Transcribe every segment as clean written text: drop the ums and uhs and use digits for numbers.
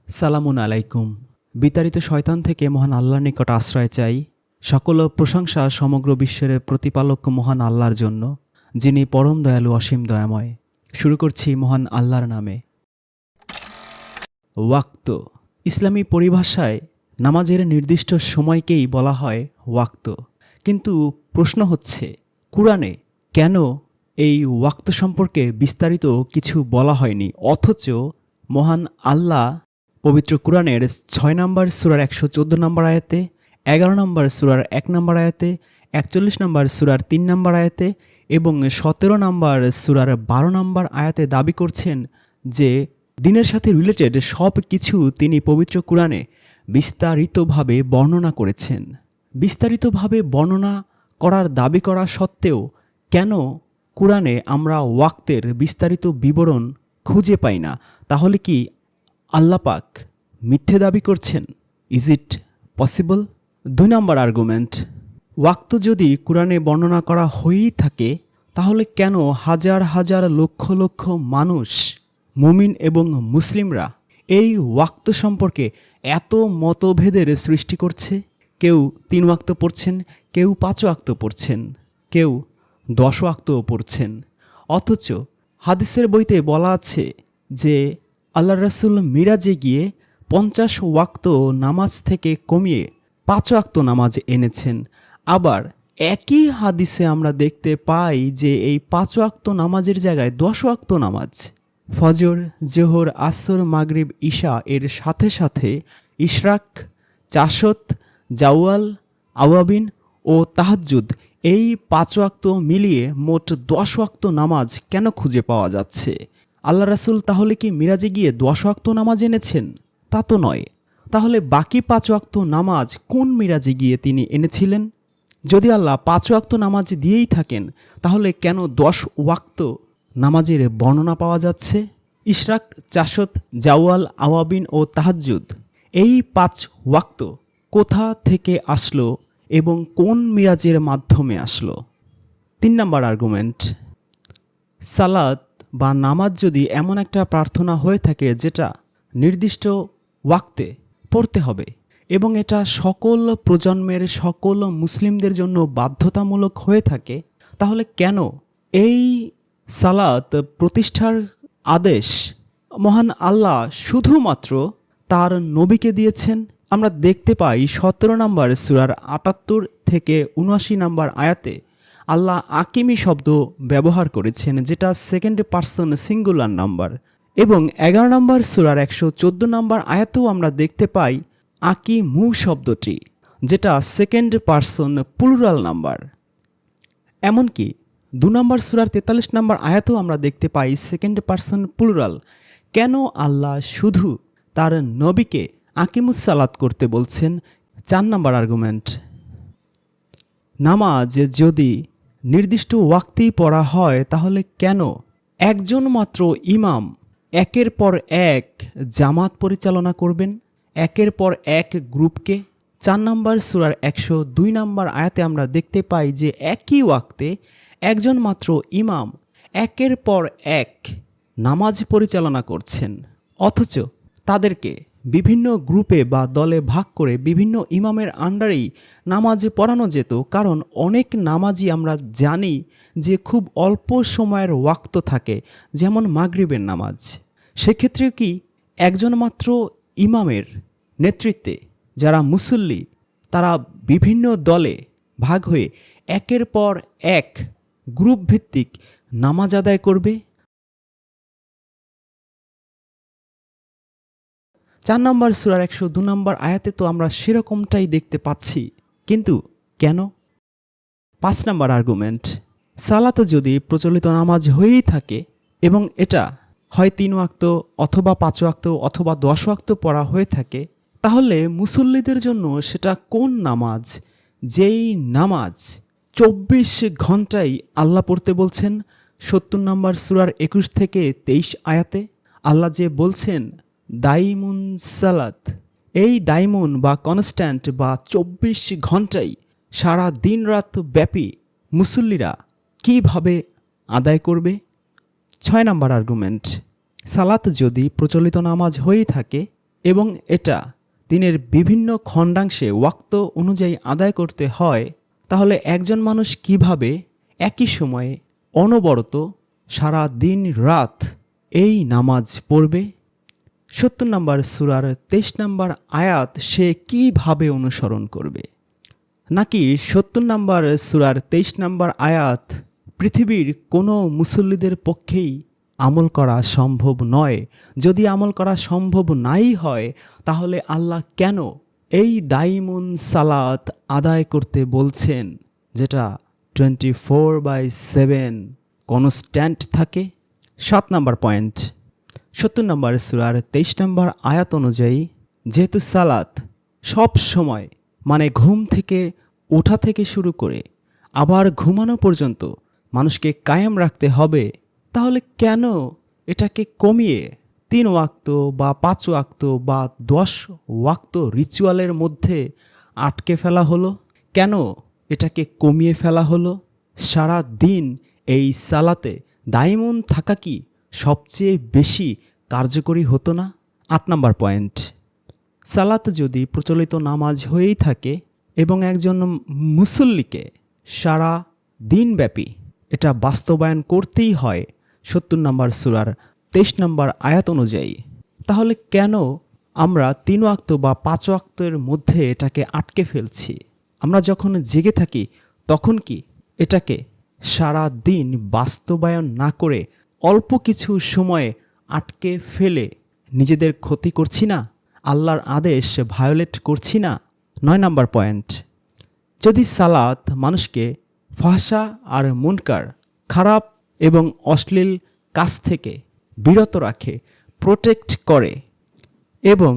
সালামুন আলাইকুম। বিতাড়িত শয়তান থেকে মহান আল্লাহর নিকট আশ্রয় চাই। সকল প্রশংসা সমগ্র বিশ্বের প্রতিপালক মহান আল্লাহর জন্য, যিনি পরম দয়ালু অসীম দয়াময়। শুরু করছি মহান আল্লাহর নামে। ওয়াক্ত ইসলামী পরিভাষায় নামাজের নির্দিষ্ট সময়কেই বলা হয় ওয়াক্ত। কিন্তু প্রশ্ন হচ্ছে, কুরআনে কেন এই ওয়াক্ত সম্পর্কে বিস্তারিত কিছু বলা হয়নি, অথচ মহান আল্লাহ পবিত্র কুরআনের 6 নম্বর সূরার 114 নম্বর আয়াতে, 11 নম্বর সূরার 1 নম্বর আয়াতে, 41 নম্বর সূরার 3 নম্বর আয়াতে এবং 17 নম্বর সূরার 12 নম্বর আয়াতে দাবি করছেন যে দিনের সাথে রিলেটেড সব কিছু তিনি পবিত্র কুরআনে বিস্তারিতভাবে বর্ণনা করেছেন। বিস্তারিতভাবে বর্ণনা করার দাবি করা সত্ত্বেও কেন কুরআনে আমরা ওয়াক্তের বিস্তারিত বিবরণ খুঁজে পাই না? তাহলে কি আল্লাহ পাক মিথ্যে দাবি করছেন? Is it possible? 2 number argument, ওয়াক্ত যদি কুরআনে বর্ণনা করা হয়েই থাকে, তাহলে কেন হাজার হাজার লক্ষ লক্ষ মানুষ, মুমিন এবং মুসলিমরা এই ওয়াক্ত সম্পর্কে এত মতভেদের সৃষ্টি করছে? কেউ 3 ওয়াক্ত পড়ছেন, কেউ 5 ওয়াক্ত পড়ছেন, কেউ 10 ওয়াক্তও পড়ছেন। অথচ হাদিসের বইতে বলা আছে যে আল্লাহ রাসূল মিরাজে গিয়ে 50 ওয়াক্ত নামাজ থেকে কমিয়ে 5 ওয়াক্ত নামাজ এনেছেন। আবার একই হাদিসে আমরা দেখতে পাই যে এই 5 ওয়াক্ত নামাজের জায়গায় 10 ওয়াক্ত নামাজ, ফজর, জোহর, আসর, মাগরিব, ঈশা এর সাথে সাথে ইশরাক, চাশত, জাওয়াল, আওয়াবিন ও তাহাজ্জুদ, এই 5 ওয়াক্ত মিলিয়ে মোট 10 ওয়াক্ত নামাজ কেন খুঁজে পাওয়া যাচ্ছে? আল্লাহ রাসূল তাহলে কি মিরাজে গিয়ে 10 ওয়াক্ত নামাজ এনেছেন? তা তো নয়। তাহলে বাকি 5 ওয়াক্ত নামাজ কোন মিরাজে গিয়ে তিনি এনেছিলেন? যদি আল্লাহ 5 ওয়াক্ত নামাজ দিয়েই থাকেন, তাহলে কেন 10 ওয়াক্ত নামাজের বর্ণনা পাওয়া যাচ্ছে? ইশরাক, চাশত, জাওয়াল, আওয়াবিন ও তাহাজ্জুদ, এই 5 ওয়াক্ত কোথা থেকে আসলো এবং কোন মিরাজের মাধ্যমে আসলো? 3 নম্বর আর্গুমেন্ট, সালাত বা নামাজ যদি এমন একটা প্রার্থনা হয়ে থাকে যেটা নির্দিষ্ট ওয়াক্তে পড়তে হবে এবং এটা সকল প্রজন্মের সকল মুসলিমদের জন্য বাধ্যতামূলক হয়ে থাকে, তাহলে কেন এই সালাত প্রতিষ্ঠার আদেশ মহান আল্লাহ শুধুমাত্র তার নবীকে দিয়েছেন? আমরা দেখতে পাই 17 নম্বর সূরার 78 থেকে 79 নম্বর আয়াতে আল্লাহ আকিমি শব্দ ব্যবহার করেছেন, যেটা সেকেন্ড পারসন সিঙ্গুলার নাম্বার, এবং 11 নম্বর সূরার 114 নম্বর আয়াতেও আমরা দেখতে পাই আকিমু শব্দটি, যেটা সেকেন্ড পারসন প্লুরাল নাম্বার। এমনকি 2 নম্বর সূরার 43 নম্বর আয়াতেও আমরা দেখতে পাই সেকেন্ড পারসন প্লুরাল। কেন আল্লাহ শুধু তার নবীকে আকিমুস সালাত করতে বলছেন? 4 নম্বর আর্গুমেন্ট, নামাজ যদি নির্দিষ্ট ওয়াক্তেই পড়া হয়, তাহলে কেন একজন মাত্র ইমাম একের পর এক জামাত পরিচালনা করবেন, একের পর এক গ্রুপকে? 4 নম্বর সূরার 102 নম্বর আয়াতে আমরা দেখতে পাই যে একই ওয়াক্তে একজন মাত্র ইমাম একের পর এক নামাজ পরিচালনা করছেন, অথচ তাদেরকে বিভিন্ন গ্রুপে বা দলে ভাগ করে বিভিন্ন ইমামের আন্ডারেই নামাজ পড়ানো যেত। কারণ অনেক নামাজই আমরা জানি যে খুব অল্প সময়ের ওয়াক্ত থাকে, যেমন মাগরিবের নামাজ। সেক্ষেত্রে কি একজন মাত্র ইমামের নেতৃত্বে যারা মুসল্লি, তারা বিভিন্ন দলে ভাগ হয়ে একের পর এক গ্রুপ ভিত্তিক নামাজ আদায় করবে? 4 নম্বর সূরার 102 নম্বর আয়াতে তো আমরা সেরকমটাই দেখতে পাচ্ছি, কিন্তু কেন? 5 নম্বর আর্গুমেন্ট, সালাত যদি প্রচলিত নামাজ হয়েই থাকে এবং এটা হয় 3 ওয়াক্ত অথবা 5 ওয়াক্ত অথবা 10 ওয়াক্ত পড়া হয়ে থাকে, তাহলে মুসল্লিদের জন্য সেটা কোন নামাজ, যেই নামাজ 24 ঘন্টাই আল্লাহ পড়তে বলছেন? 70 নম্বর সূরার 21 থেকে 23 আয়াতে আল্লাহ যে বলছেন দাইমুন সালাত, এই দাইমুন বা কনস্ট্যান্ট বা 24 ঘন্টাই সারা দিন রাত ব্যাপী মুসল্লিরা কিভাবে আদায় করবে? 6 নম্বর আর্গুমেন্ট, সালাত যদি প্রচলিত নামাজ হয়েই থাকে এবং এটা দিনের বিভিন্ন খণ্ডাংশে ওয়াক্ত অনুযায়ী আদায় করতে হয়, তাহলে একজন মানুষ কিভাবে একই সময়ে অনবরত সারা দিন রাত এই নামাজ পড়বে? ৭০ নম্বর সূরার ২৩ নম্বর আয়াত সে কিভাবে অনুসরণ করবে? নাকি ৭০ নম্বর সূরার ২৩ নম্বর আয়াত পৃথিবীর কোনো মুসল্লিদের পক্ষেই আমল করা সম্ভব নয়? যদি আমল করা সম্ভব নাই হয়, তাহলে আল্লাহ কেন এই দাইমুন সালাত আদায় করতে বলছেন, যেটা 24/7 কনস্ট্যান্ট থাকে? ৭ নম্বর পয়েন্ট, ৭০ নম্বর সূরার ২৩ নম্বর আয়াত অনুযায়ী যেহেতু সালাত সব সময়, মানে ঘুম থেকে ওঠা থেকে শুরু করে আবার ঘুমানো পর্যন্ত মানুষকে কায়েম রাখতে হবে, তাহলে কেন এটাকে কমিয়ে ৩ ওয়াক্ত বা ৫ ওয়াক্ত বা ১০ ওয়াক্ত রিচুয়ালের মধ্যে আটকে ফেলা হলো? কেন এটাকে কমিয়ে ফেলা হলো? সারা দিন এই সালাতে দাইমুন থাকা কি সবচেয়ে বেশি কার্যকরী হতো না? ৮ নম্বর পয়েন্ট, সালাত যদি প্রচলিত নামাজ হয়েই থাকে এবং একজন মুসল্লিকে সারা দিনব্যাপী এটা বাস্তবায়ন করতেই হয় ৭০ নম্বর সূরার ২৩ নম্বর আয়াত অনুযায়ী, তাহলে কেন আমরা ৩ ওয়াক্ত বা ৫ ওয়াক্তের মধ্যে এটাকে আটকে ফেলছি? আমরা যখন জেগে থাকি তখন কি এটাকে সারা দিন বাস্তবায়ন না করে অল্প কিছু সময়ে আটকে ফেলে নিজেদের ক্ষতি করছি না? আল্লাহর আদেশ ভায়োলেট করছি না? ৯ নম্বর পয়েন্ট, যদি সালাত মানুষকে ফাহশা আর মুনকার, খারাপ এবং অশ্লীল কাজ থেকে বিরত রাখে, প্রোটেক্ট করে, এবং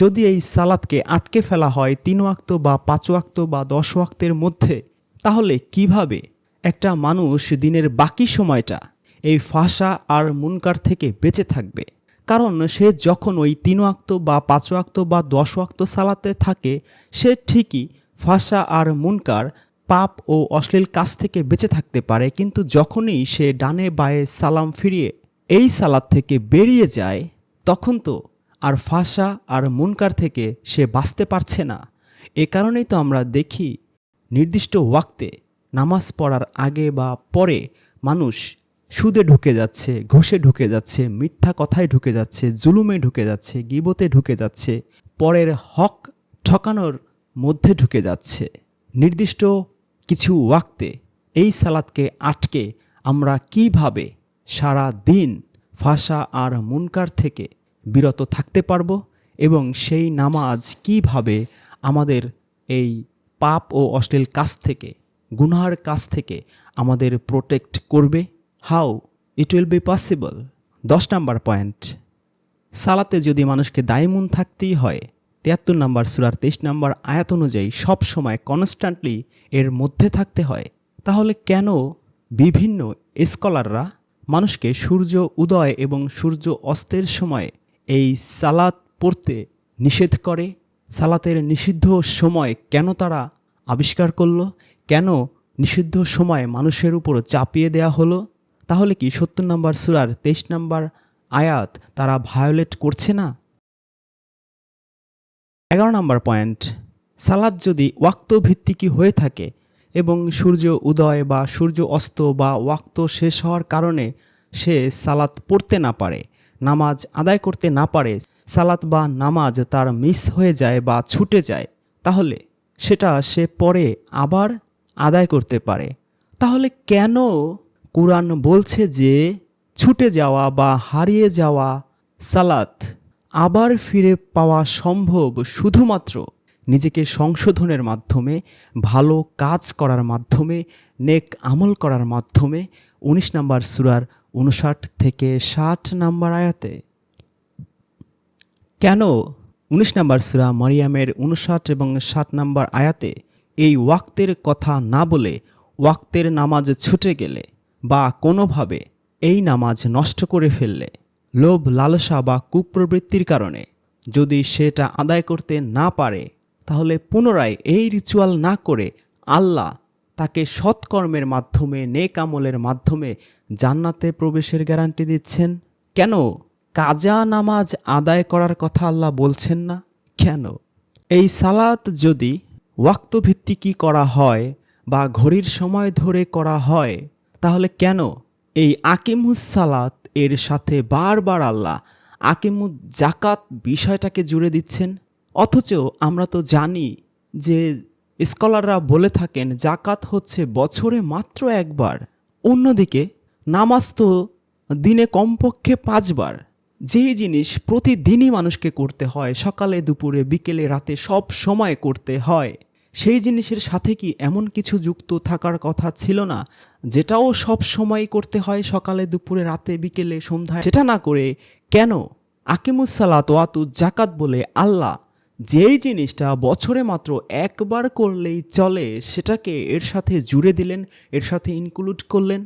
যদি এই সালাতকে আটকে ফেলা হয় ৩ ওয়াক্ত বা ৫ ওয়াক্ত বা ১০ ওয়াক্তের মধ্যে, তাহলে কিভাবে একটা মানুষ দিনের বাকি সময়টা এই ফাহশা আর মুনকার থেকে বেঁচে থাকবে? কারণ সে যখন ওই ৩ ওয়াক্ত বা ৫ ওয়াক্ত বা ১০ ওয়াক্ত সালাতে থাকে, সে ঠিকই ফাহশা আর মুনকার, পাপ ও অশ্লীল কাজ থেকে বেঁচে থাকতে পারে, কিন্তু যখনই সে ডানে বায়ে সালাম ফিরিয়ে এই সালাত থেকে বেরিয়ে যায়, তখন তো আর ফাহশা আর মুনকার থেকে সে বাঁচতে পারছে না। এ কারণেই তো আমরা দেখি নির্দিষ্ট ওয়াক্তে নামাজ পড়ার আগে বা পরে মানুষ সুদে ঢুকে যাচ্ছে, ঘুষে ঢুকে যাচ্ছে, মিথ্যা কথায় ঢুকে যাচ্ছে, জুলুমে ঢুকে যাচ্ছে, গীবতে ঢুকে যাচ্ছে, পরের হক ঠকানোর মধ্যে ঢুকে যাচ্ছে। নির্দিষ্ট কিছু ওয়াক্তে এই সালাতকে আটকে আমরা কিভাবে সারা দিন ফাহশা আর মুনকার থেকে বিরত থাকতে পারবো, এবং সেই নামাজ কিভাবে আমাদের এই পাপ ও অশ্লীল কাজ থেকে, গুনাহের কাজ থেকে আমাদের প্রোটেক্ট করবে? How it will be possible? ১০ number point, সালাতে যদি মানুষকে দায়মুন থাকতেই হয় ৭৩ নম্বর সূরার ২৩ নম্বর আয়াত অনুযায়ী সব সময় কনস্ট্যান্টলি এর মধ্যে থাকতে হয়, তাহলে কেন বিভিন্ন স্কলাররা মানুষকে সূর্য উদয় এবং সূর্য অস্তের সময় এই সালাত পড়তে নিষেধ করে? সালাতের নিষিদ্ধ সময় কেন তারা আবিষ্কার করলো? কেন নিষিদ্ধ সময় মানুষের উপর চাপিয়ে দেয়া হলো? তাহলে কি ৭০ নম্বর সূরার ২৩ নম্বর আয়াত তারা ভায়োলেট করছে না? ১১ নম্বর পয়েন্ট, সালাত যদি ওয়াক্ত ভিত্তিকই হয়ে থাকে এবং সূর্য উদয় বা সূর্য অস্ত বা ওয়াক্ত শেষ হওয়ার কারণে সে সালাত পড়তে না পারে, নামাজ আদায় করতে না পারে, সালাত বা নামাজ তার মিস হয়ে যায় বা ছুটে যায়, তাহলে সেটা সে পরে আবার আদায় করতে পারে। তাহলে কেন কুরআন বলছে যে ছুটে যাওয়া বা হারিয়ে যাওয়া সালাত আবার ফিরে পাওয়া সম্ভব শুধুমাত্র নিজেকে সংশোধনের মাধ্যমে, ভালো কাজ করার মাধ্যমে, নেক আমল করার মাধ্যমে? ১৯ নম্বর সূরার ৫৯ থেকে ৬০ নম্বর আয়াতে। কেন ১৯ নম্বর সূরা মরিয়মের ৫৯ এবং ৬০ নম্বর আয়াতে এই ওয়াক্তের কথা না বলে ওয়াক্তের নামাজ ছুটে গেলে বা কোনোভাবে এই নামাজ নষ্ট করে ফেললে, লোভ লালসা বা কুপ্রবৃত্তির কারণে যদি সেটা আদায় করতে না পারে, তাহলে পুনরায় এই রিচুয়াল না করে আল্লাহ তাকে সৎকর্মের মাধ্যমে, নেক আমলের মাধ্যমে জান্নাতে প্রবেশের গ্যারান্টি দিচ্ছেন? কেন কাজা নামাজ আদায় করার কথা আল্লাহ বলছেন না কেন? এই সালাত যদি ওয়াক্ত ভিত্তিকই করা হয় বা ঘড়ির সময় ধরে করা হয়, তাহলে কেন এই আকিমুস সালাত এর সাথে বারবার আল্লাহ আকিমুজ জাকাত বিষয়টাকে জুড়ে দিচ্ছেন? অথচ আমরা তো জানি যে স্কলাররা বলে থাকেন জাকাত হচ্ছে বছরে মাত্র একবার। অন্যদিকে নামাজ তো দিনে কমপক্ষে 5 বার। যেই জিনিস প্রতিদিনই মানুষকে করতে হয়, সকালে দুপুরে বিকেলে রাতে সব সময় করতে হয়, সেই জিনিসের সাথে কি এমন কিছু যুক্ত থাকার কথা ছিল না যেটাও সব সময় করতে হয়, সকালে দুপুরে রাতে বিকেলে সন্ধ্যায়? সেটা না করে কেন আকিমুস সালাত ওয়াতু জাকাত বলে আল্লাহ যেই জিনিসটা বছরে মাত্র একবার করলেই চলে সেটাকে এর সাথে জুড়ে দিলেন, এর সাথে ইনক্লুড করলেন?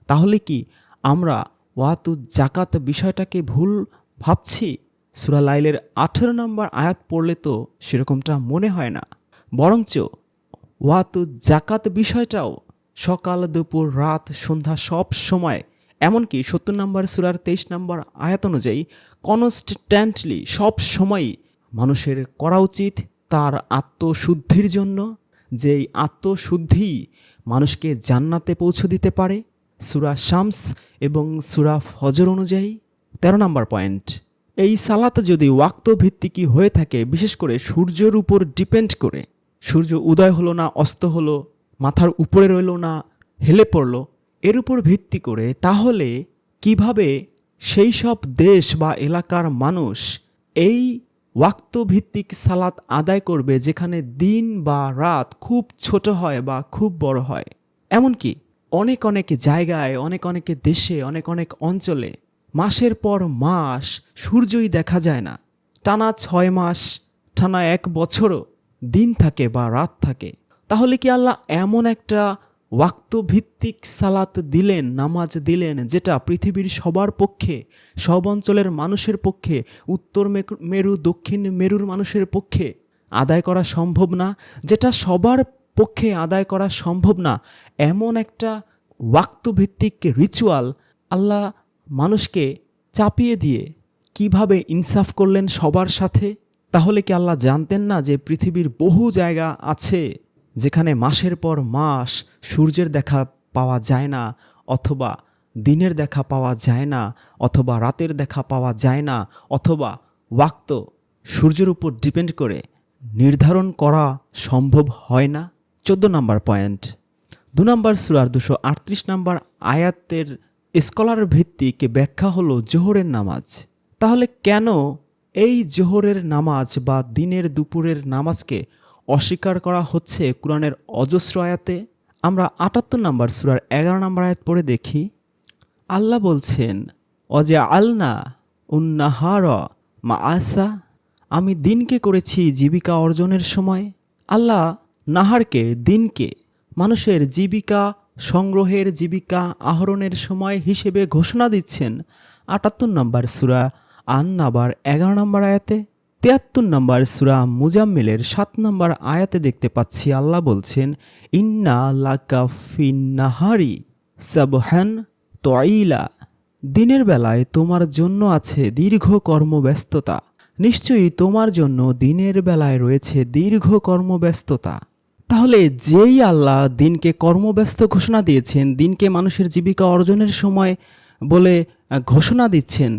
তাহলে কি আমরা ওয়াতু জাকাত বিষয়টাকে ভুল ভাবছি? সূরা লাইলের 18 নম্বর আয়াত পড়লে তো সেরকমটা মনে হয় না, বরঞ্চ ওয়াতু জাকাত বিষয়টাও সকাল দুপুর রাত সন্ধ্যা সব সময়, এমনকি 70 নম্বর সূরার 23 নম্বর আয়াত অনুযায়ী কনস্ট্যান্টলি সব সময়ই মানুষের করা উচিত তার আত্মশুদ্ধির জন্য, যেই আত্মশুদ্ধি মানুষকে জান্নাতে পৌঁছে দিতে পারে সূরা শামস এবং সূরা ফজর অনুযায়ী। 13 নম্বর পয়েন্ট, এই সালাত যদি ওয়াক্ত ভিত্তিকই হয়ে থাকে, বিশেষ করে সূর্যের উপর ডিপেন্ড করে, সূর্য উদয় হলো না অস্ত হলো, মাথার উপরে রইল না হেলে পড়ল, এর উপর ভিত্তি করে, তাহলে কিভাবে সেই সব দেশ বা এলাকার মানুষ এই ওয়াক্ত ভিত্তিক সালাত আদায় করবে যেখানে দিন বা রাত খুব ছোট হয় বা খুব বড় হয়? এমনকি অনেক অনেক জায়গায়, অনেক অনেক দেশে, অনেক অনেক অঞ্চলে মাসের পর মাস সূর্যই দেখা যায় না। টানা 6 মাস, টানা 1 বছরও দিন থাকে বা রাত থাকে। তাহলে কি আল্লাহ এমন একটা ওয়াক্ত ভিত্তিক সালাত দিলেন, নামাজ দিলেন, যেটা পৃথিবীর সবার পক্ষে, সব অঞ্চলের মানুষের পক্ষে, উত্তর মেরু দক্ষিণ মেরুর মানুষের পক্ষে আদায় করা সম্ভব না? যেটা সবার পক্ষে আদায় করা সম্ভব না, এমন একটা ওয়াক্ত ভিত্তিক রিচুয়াল আল্লাহ মানুষকে চাপিয়ে দিয়ে কিভাবে ইনসাফ করলেন সবার সাথে? তাহলে কি আল্লাহ জানতেন না যে পৃথিবীর বহু জায়গা আছে যেখানে মাসের পর মাস সূর্যের দেখা পাওয়া যায় না, অথবা দিনের দেখা পাওয়া যায় না, অথবা রাতের দেখা পাওয়া যায় না, অথবা ওয়াক্ত সূর্যের উপর ডিপেন্ড করে নির্ধারণ করা সম্ভব হয় না? 14 নম্বর পয়েন্ট, 2 নম্বর সূরার 238 নম্বর আয়াতের স্কলার ভিত্তিক ব্যাখ্যা হলো জোহরের নামাজ। তাহলে কেন এই জোহরের নামাজ বা দিনের দুপুরের নামাজকে অস্বীকার করা হচ্ছে কুরআনের অজস্র আয়াতে? আমরা 78 নম্বর সূরার 11 নম্বর আয়াত পড়ে দেখি। আল্লাহ বলছেন, ওয়াজআলনা উন্নাহারা মাআসা, আমি দিনকে করেছি জীবিকা অর্জনের সময়। আল্লাহ নাহারকে, দিনকে মানুষের জীবিকা সংগ্রহের, জীবিকা আহরণের সময় হিসেবে ঘোষণা দিচ্ছেন 78 নম্বর সূরা আন-নাবার 11 নম্বর আয়াতে। 73 নম্বর সূরা মুজাম্মিলের 7 নম্বর আয়াতে দেখতে পাচ্ছি আল্লাহ বলছেন, ইন্না লাকা ফিন-নাহারি সাবহান তয়িলা, দিনের বেলায় তোমার জন্য আছে দীর্ঘ কর্মব্যস্ততা, নিশ্চয়ই তোমার জন্য দিনের বেলায় রয়েছে দীর্ঘ কর্মব্যস্ততা। তাহলে যেই আল্লাহ দিনকে কর্মব্যস্ত ঘোষণা দিয়েছেন, দিনকে মানুষের জীবিকা অর্জনের সময় বলে ঘোষণা দিচ্ছেন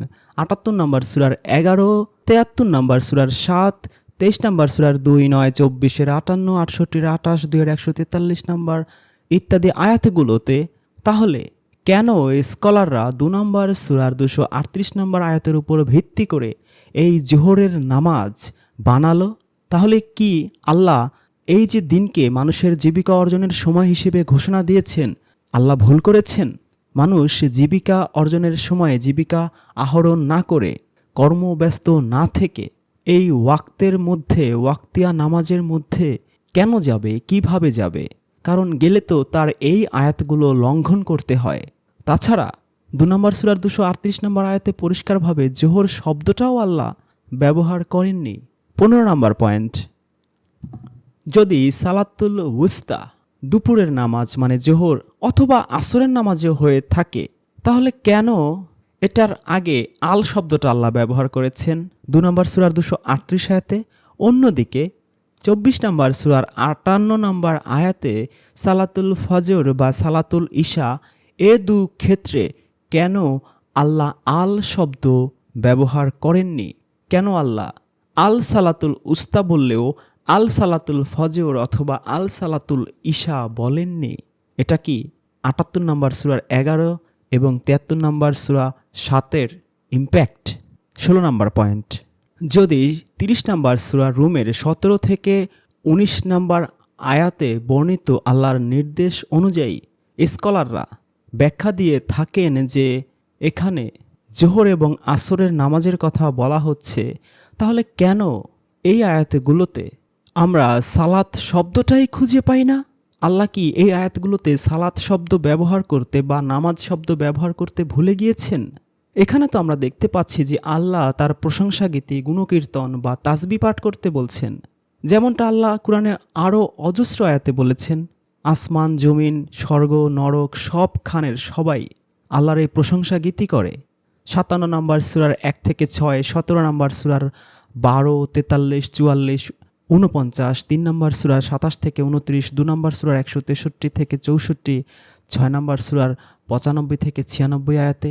78 নম্বর সূরার 11, 73 নম্বর সূরার 7, 23 নম্বর সূরার 2, 9, 24, 58, 68, 28, 2143 নম্বর ইত্যাদি আয়াতগুলোতে, তাহলে কেন স্কলাররা 2 নম্বর সূরার 238 নম্বর আয়াতের উপর ভিত্তি করে এই জোহরের নামাজ বানালো? তাহলে কি আল্লাহ এই যে দিনকে মানুষের জীবিকা অর্জনের সময় হিসেবে ঘোষণা দিয়েছেন, আল্লাহ ভুল করেছেন? মানুষ জীবিকা অর্জনের সময় জীবিকা আহরণ না করে, কর্মব্যস্ত না থেকে এই ওয়াক্তের মধ্যে, ওয়াক্তিয়া নামাজের মধ্যে কেন যাবে, কিভাবে যাবে? কারণ গেলে তো তার এই আয়াতগুলো লঙ্ঘন করতে হয়। তাছাড়া 2 নম্বর সূরার 238 নম্বর আয়াতে পরিষ্কারভাবে জোহর শব্দটাও আল্লাহ ব্যবহার করেননি। 15 নম্বর পয়েন্ট, যদি সালাতুল উস্তা দুপুরের নামাজ মানে জোহর অথবা আসরের নামাজে হয়ে থাকে, তাহলে কেন এটার আগে আল শব্দটা আল্লাহ ব্যবহার করেছেন 2 নম্বর সূরার 238 আয়াতে। অন্যদিকে 24 নম্বর সূরার 58 নম্বর আয়াতে সালাতুল ফজর বা সালাতুল ইশা এ দু ক্ষেত্রে কেন আল্লাহ আল শব্দ ব্যবহার করেননি? কেন আল্লাহ আল সালাতুল উস্তা বললেও আল সালাতুল ফজর অথবা আল সালাতুল ইশা বলেননি? এটা কি 78 নম্বর সূরার 11 এবং 73 নম্বর সূরা 7-এর ইম্প্যাক্ট? 16 নম্বর পয়েন্ট, যদি 30 নম্বর সূরা রুমের 17 থেকে 19 নম্বর আয়াতে বর্ণিত আল্লাহর নির্দেশ অনুযায়ী স্কলাররা ব্যাখ্যা দিয়ে থাকেন যে এখানে জোহর এবং আসরের নামাজের কথা বলা হচ্ছে, তাহলে কেন এই আয়াতগুলোতে আমরা সালাত শব্দটাই খুঁজে পাই না? আল্লাহ কি এই আয়াতগুলোতে সালাত শব্দ ব্যবহার করতে বা নামাজ শব্দ ব্যবহার করতে ভুলে গিয়েছেন? এখানে তো আমরা দেখতে পাচ্ছি যে আল্লাহ তার প্রশংসাগীতি, গুণকীর্তন বা তাসবিহ পাঠ করতে বলছেন। যেমনটা আল্লাহ কোরআনে আরও অজস্র আয়াতে বলেছেন, আসমান জমিন স্বর্গ নরক সবখানের সবাই আল্লাহর এই প্রশংসাগীতি করে। 57 নম্বর সূরার 1 থেকে 6, 17 নম্বর সূরার 12, 43, 44, 49, 3 নম্বর সূরার 27 থেকে 29, 2 নম্বর সূরার 163 থেকে 64, 6 নম্বর সূরার 95 থেকে 96 আয়াতে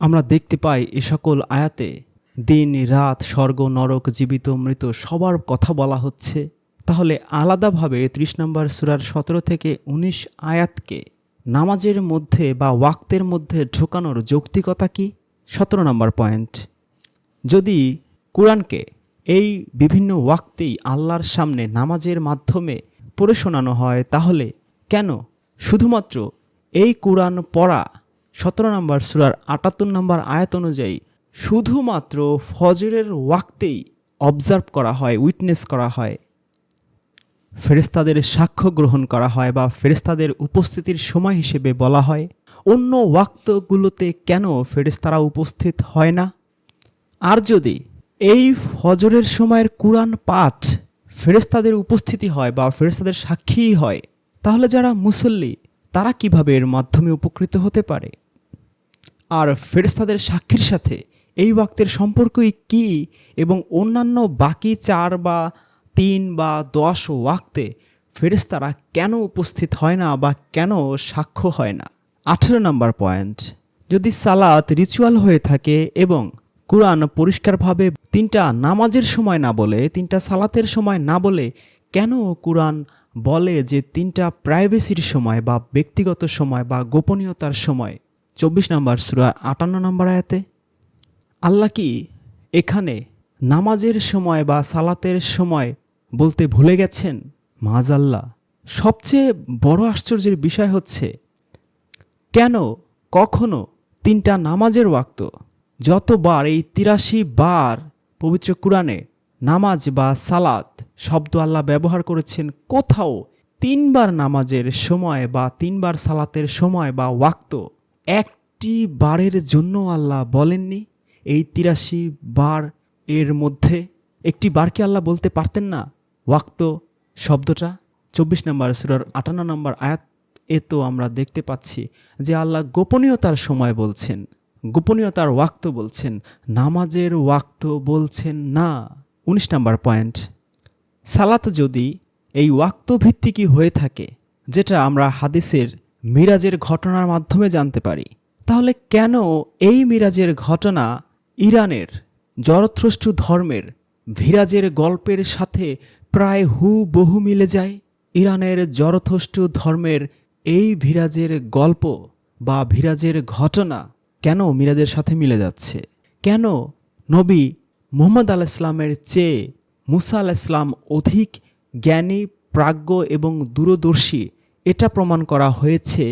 আমরা দেখতে পাই এ সকল আয়াতে দিন রাত স্বর্গ নরক জীবিত মৃত সবার কথা বলা হচ্ছে। তাহলে আলাদাভাবে 30 নম্বর সূরার 17 থেকে 19 আয়াতকে নামাজের মধ্যে বা ওয়াক্তের মধ্যে ঢোকানোর যৌক্তিকতা কি? 17 নম্বর পয়েন্ট, যদি কোরআনকে এই বিভিন্ন ওয়াক্তেই আল্লাহর সামনে নামাজের মাধ্যমে পড়ে শোনানো হয়, তাহলে কেন শুধুমাত্র এই কোরআন পড়া 17 নম্বর সূরার 78 নম্বর আয়াত অনুযায়ী শুধুমাত্র ফজরের ওয়াক্তেই অবজার্ভ করা হয়, উইটনেস করা হয়, ফেরেশতাদের সাক্ষ্য গ্রহণ করা হয় বা ফেরেশতাদের উপস্থিতির সময় হিসেবে বলা হয়? অন্য ওয়াক্তগুলোতে কেন ফেরেশতারা উপস্থিত হয় না? আর যদি এই ফজরের সময়ের কোরআন পাঠ ফেরেশতাদের উপস্থিতি হয় বা ফেরেশতাদের সাক্ষীই হয়, তাহলে যারা মুসল্লি তারা কিভাবে এর মাধ্যমে উপকৃত হতে পারে? আর ফেরেশতাদের সাক্ষীর সাথে এই ওয়াক্তের সম্পর্কই কি? এবং অন্যান্য বাকি 4 বা 3 বা 10 ওয়াক্তে ফেরেশতারা কেন উপস্থিত হয় না বা কেন সাক্ষ্য হয় না? 18 নম্বর পয়েন্ট, যদি সালাত রিচুয়াল হয়ে থাকে এবং কোরআন পরিষ্কারভাবে 3টা নামাজের সময় না বলে, 3টা সালাতের সময় না বলে, কেন কোরআন বলে যে 3টা প্রাইভেসির সময় বা ব্যক্তিগত সময় বা গোপনীয়তার সময়? 24 নম্বর সূরা 58 নম্বর আয়াতে আল্লাহ কি এখানে নামাজের সময় বা সালাতের সময় বলতে ভুলে গেছেন? মাআযাল্লাহ। সবচেয়ে বড় আশ্চর্যের বিষয় হচ্ছে, কেন কখনো 3টা নামাজের ওয়াক্ত যতবার এই 83 বার পবিত্র কোরআনে নামাজ বা সালাত শব্দ আল্লাহ ব্যবহার করেছেন, কোথাও 3 বার নামাজের সময় বা 3 বার সালাতের সময় বা ওয়াক্ত একটি বারের জন্য আল্লাহ বলেননি? এই 83 বার এর মধ্যে একটি বারকে আল্লাহ বলতে পারতেন না ওয়াক্ত শব্দটা? 24 নম্বর সূরার 58 নম্বর আয়াত এ তো আমরা দেখতে পাচ্ছি যে আল্লাহ গোপনীয়তার সময় বলছেন, গোপনীয়তার ওয়াক্ত বলছেন, নামাজের ওয়াক্ত বলছেন না। 19 নম্বর পয়েন্ট, সালাত যদি এই ওয়াক্ত ভিত্তিকই হয়ে থাকে, যেটা আমরা হাদিসের মিরাজের ঘটনার মাধ্যমে জানতে পারি, তাহলে কেন এই মিরাজের ঘটনা ইরানের জরথ্রষ্টু ধর্মের ভিরাজের গল্পের সাথে প্রায় হুবহু মিলে যায়? ইরানের জরথ্রষ্টু ধর্মের এই ভিরাজের গল্প বা ভিরাজের ঘটনা কেন মিরাজের সাথে মিলে যাচ্ছে? কেন নবী মুহাম্মদ আলাইহিস সালামের চেয়ে মুসা আলাইহিস সালাম অধিক জ্ঞানী, প্রাজ্ঞ এবং দূরদর্শী এটা প্রমাণ করা হয়েছে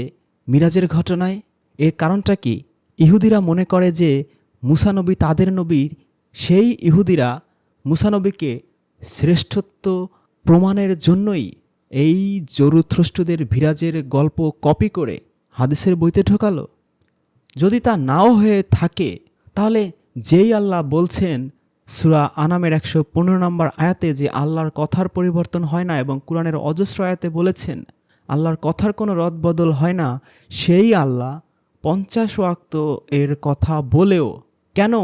মিরাজের ঘটনায়? এর কারণটা কি? ইহুদিরা মনে করে যে মুসা নবী তাদের নবী। সেই ইহুদিরা মুসা নবীকে শ্রেষ্ঠত্ব প্রমাণের জন্যই এই জরথ্রষ্টুদের ভিরাজের গল্প কপি করে হাদিসের বইতে ঢোকালো। যদি তা নাও হয়ে থাকে, তাহলে যেই আল্লাহ বলছেন সূরা আনামের 115 নম্বর আয়াতে যে আল্লাহর কথার পরিবর্তন হয় না, এবং কোরআনের অজস্র আয়াতে বলেছেন আল্লাহর কথার কোনো রদবদল হয় না, সেই আল্লাহ 50 ওয়াক্ত এর কথা বলেও কেন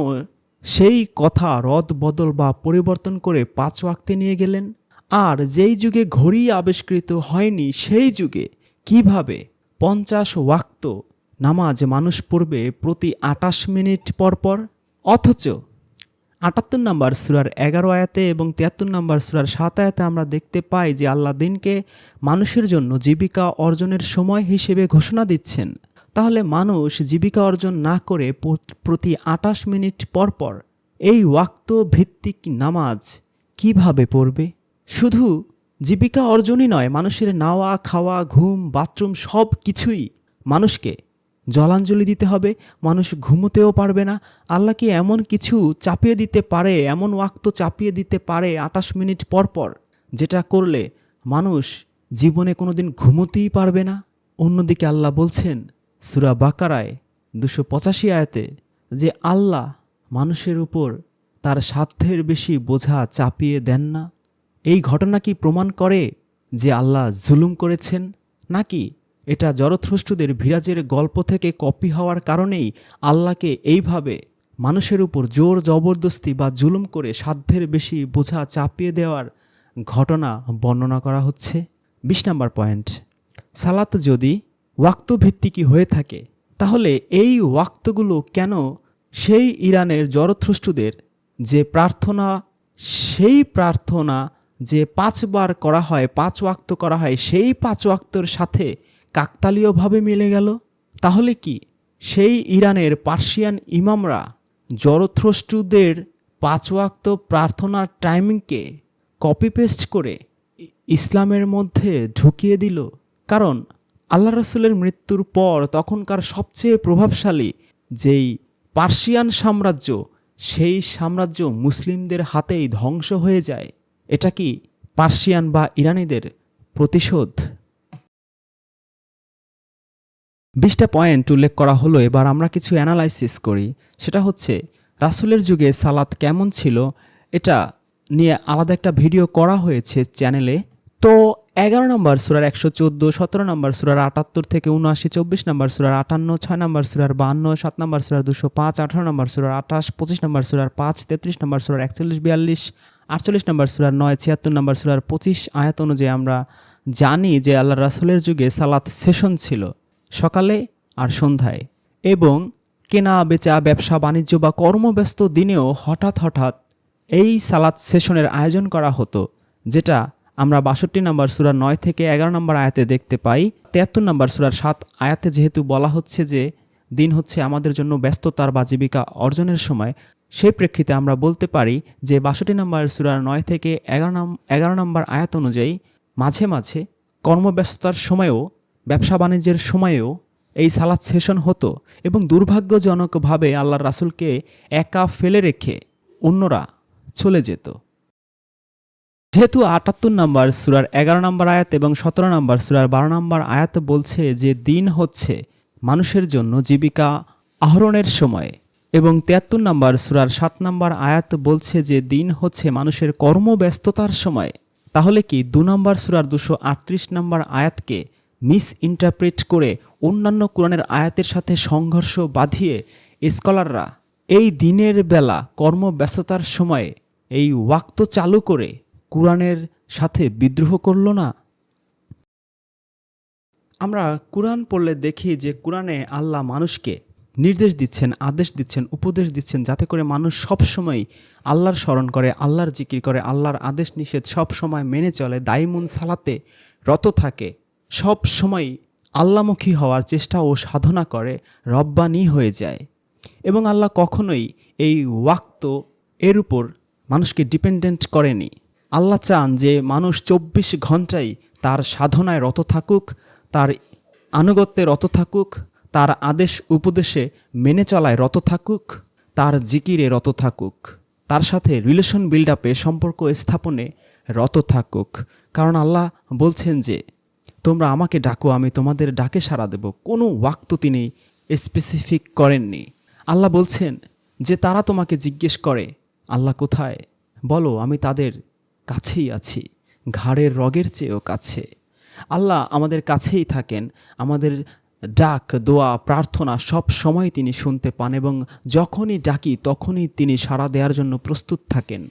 সেই কথা রদ বদল বা পরিবর্তন করে 5 ওয়াক্তে নিয়ে গেলেন? আর যেই যুগে ঘড়ি আবিষ্কৃত হয়নি সেই যুগে কিভাবে 50 ওয়াক্ত নামাজ মানুষ পড়বে প্রতি 28 মিনিট পর পর? অথচ 78 নম্বর সূরার 11 আয়াতে এবং 73 নম্বর সূরার 7 আয়াতে আমরা দেখতে পাই যে আল্লাহ দিনকে মানুষের জন্য জীবিকা অর্জনের সময় হিসেবে ঘোষণা দিচ্ছেন। তাহলে মানুষ জীবিকা অর্জন না করে প্রতি 28 মিনিট পর পর এই ওয়াক্ত ভিত্তিক নামাজ কিভাবে পড়বে? শুধু জীবিকা অর্জনই নয়, মানুষের নাওয়া খাওয়া ঘুম বাথরুম সব কিছুই মানুষকে জলাঞ্জলি দিতে হবে। মানুষ ঘুমোতেও পারবে না। আল্লাহ কি এমন কিছু চাপিয়ে দিতে পারে, এমন ওয়াক্ত চাপিয়ে দিতে পারে 28 মিনিট পর পর, যেটা করলে মানুষ জীবনে কোনোদিন ঘুমোতেই পারবে না? অন্যদিকে আল্লাহ বলছেন সূরা বাকারায় 285 আয়াতে যে আল্লাহ মানুষের উপর তার সাধ্যের বেশি বোঝা চাপিয়ে দেন না। এই ঘটনা কি প্রমাণ করে যে আল্লাহ জুলুম করেছেন, নাকি এটা জরথ্রষ্টদের ভিরাজের গল্প থেকে কপি হওয়ার কারণেই আল্লাহকে এইভাবে মানুষের উপর জোর জবরদস্তি বা জুলুম করে সাধ্যের বেশি বোঝা চাপিয়ে দেওয়ার ঘটনা বর্ণনা করা হচ্ছে? 20 নম্বর পয়েন্ট, সালাত যদি ওয়াক্ত ভিত্তিকই হয়ে থাকে তাহলে এই ওয়াক্তগুলো কেন সেই ইরানের জরথ্রষ্টদের যে প্রার্থনা, সেই প্রার্থনা যে 5 বার করা হয়, 5 ওয়াক্ত করা হয়, সেই 5 ওয়াক্তর সাথে কাকতালীয়ভাবে মিলে গেল? তাহলে কি সেই ইরানের পার্সিয়ান ইমামরা জরথ্রষ্টদের 5 ওয়াক্ত প্রার্থনার টাইমিংকে কপি পেস্ট করে ইসলামের মধ্যে ঢুকিয়ে দিল? কারণ আল্লাহ রাসূলের মৃত্যুর পর তখনকার সবচেয়ে প্রভাবশালী যেই পার্সিয়ান সাম্রাজ্য, সেই সাম্রাজ্য মুসলিমদের হাতেই ধ্বংস হয়ে যায়। এটা কি পার্সিয়ান বা ইরানিদের প্রতিশোধ? 20টা পয়েন্ট উল্লেখ করা হলো। এবার আমরা কিছু অ্যানালাইসিস করি। সেটা হচ্ছে রাসূলের যুগে সালাত কেমন ছিল, এটা নিয়ে আলাদা একটা ভিডিও করা হয়েছে চ্যানেলে। তো 11 নম্বর সূরার 114, 17 নম্বর সূরার 78 থেকে 79, 24 নম্বর সূরার 58, 6 নম্বর সূরার 52, 7 নম্বর সূরার 205, 18 নম্বর সূরার 28, 25 নম্বর সূরার 5, 33 নম্বর সূরার 41, 42, 48 নম্বর সূরার 9, 76 নম্বর সূরার 25 আয়াত অনুযায়ী আমরা জানি যে আল্লাহ রাসূলের যুগে সালাত সেশন ছিল সকালে আর সন্ধ্যায়, এবং কেনা বেচা ব্যবসা বাণিজ্য বা কর্মব্যস্ত দিনেও হঠাৎ হঠাৎ এই সালাত সেশনের আয়োজন করা হতো, যেটা আমরা 62 নম্বর সূরা 9 থেকে 11 নম্বর আয়াতে দেখতে পাই। 73 নম্বর সূরার 7 আয়াতে যেহেতু বলা হচ্ছে যে দিন হচ্ছে আমাদের জন্য ব্যস্ততার বা জীবিকা অর্জনের সময়, সেই প্রেক্ষিতে আমরা বলতে পারি যে 62 নম্বর সূরার 9 থেকে 11 নম্বর আয়াত অনুযায়ী মাঝে মাঝে কর্মব্যস্ততার সময়েও ব্যবসা বাণিজ্যের সময়েও এই সালাত সেশন হতো, এবং দুর্ভাগ্যজনকভাবে আল্লাহর রাসূলকে একা ফেলে রেখে অন্যরা চলে যেত। যেহেতু 78 নম্বর সূরার 11 নম্বর আয়াত এবং 17 নম্বর সূরার 12 নম্বর আয়াত বলছে যে দিন হচ্ছে মানুষের জন্য জীবিকা আহরণের সময়, এবং 73 নম্বর সূরার 7 নম্বর আয়াত বলছে যে দিন হচ্ছে মানুষের কর্মব্যস্ততার সময়, তাহলে কি 2 নম্বর সূরার 238 নম্বর আয়াতকে মিস ইন্টারপ্রেট করে অন্যান্য কোরআনের আয়াতের সাথে সংঘর্ষ বাঁধিয়ে স্কলাররা এই দিনের বেলা কর্মব্যস্ততার সময়ে এই ওয়াক্ত চালু করে কোরআনের সাথে বিদ্রোহ করল না? আমরা কোরআন পড়লে দেখি যে কোরআনে আল্লাহ মানুষকে নির্দেশ দিচ্ছেন, আদেশ দিচ্ছেন, উপদেশ দিচ্ছেন, যাতে করে মানুষ সবসময় আল্লাহর স্মরণ করে, আল্লাহর জিকির করে, আল্লাহর আদেশ নিষেধ সব সময় মেনে চলে, দাইমুন সালাতে রত থাকে, সব সময় আল্লাহমুখী হওয়ার চেষ্টা ও সাধনা করে, রব্বানি হয়ে যায়। এবং আল্লাহ কখনোই এই ওয়াক্ত এর উপর মানুষকে ডিপেন্ডেন্ট করেনি। আল্লাহ চান যে মানুষ 24 ঘন্টাই তার সাধনায় রত থাকুক, তার আনুগত্যে রত থাকুক, তার আদেশ উপদেশে মেনে চলায় রত থাকুক, তার জিকিরে রত থাকুক, তার সাথে রিলেশন বিল্ড আপে সম্পর্ক স্থাপনে রত থাকুক। কারণ আল্লাহ বলছেন যে তোমরা আমাকে ডাকো, আমি তোমাদের ডাকে সাড়া দেব। কোনো ওয়াক্ত তিনি স্পেসিফিক করেননি। আল্লাহ বলছেন যে তারা তোমাকে জিজ্ঞেস করে আল্লাহ কোথায়, বলো আমি তাদের কাছেই আছি, ঘাড়ের রগের চেয়েও কাছে। আল্লাহ আমাদের কাছেই থাকেন, আমাদের ডাক, দোয়া, প্রার্থনা সব সময় তিনি শুনতে পান এবং যখনই ডাকি তখনই তিনি সাড়া দেওয়ার জন্য প্রস্তুত থাকেন।